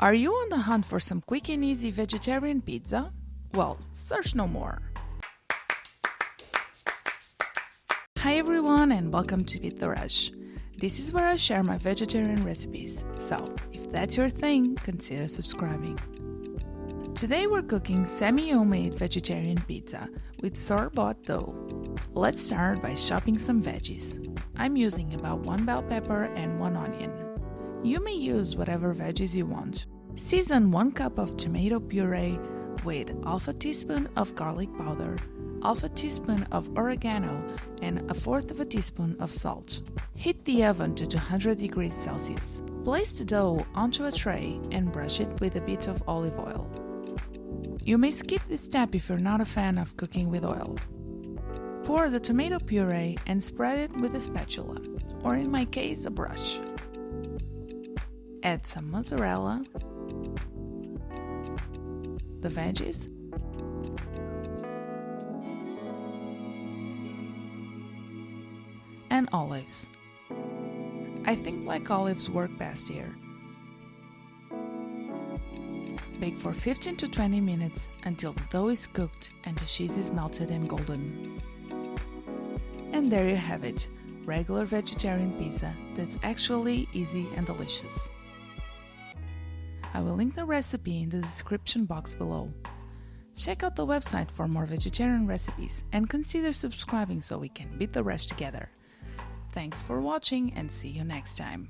Are you on the hunt for some quick and easy vegetarian pizza? Well, search no more. Hi everyone and welcome to Beet the Rush. This is where I share my vegetarian recipes, so if that's your thing, consider subscribing. Today we're cooking semi-homemade vegetarian pizza with store-bought dough. Let's start by chopping some veggies. I'm using about 1 bell pepper and 1 onion. You may use whatever veggies you want. Season 1 cup of tomato puree with half a teaspoon of garlic powder, half a teaspoon of oregano, and 1/4 teaspoon of salt. Heat the oven to 200 degrees Celsius. Place the dough onto a tray and brush it with a bit of olive oil. You may skip this step if you're not a fan of cooking with oil. Pour the tomato puree and spread it with a spatula, or in my case, a brush. Add some mozzarella, the veggies, and olives. I think black olives work best here. Bake for 15 to 20 minutes until the dough is cooked and the cheese is melted and golden. And there you have it, regular vegetarian pizza that's actually easy and delicious. I will link the recipe in the description box below. Check out the website for more vegetarian recipes and consider subscribing so we can beat the rush together. Thanks for watching and see you next time.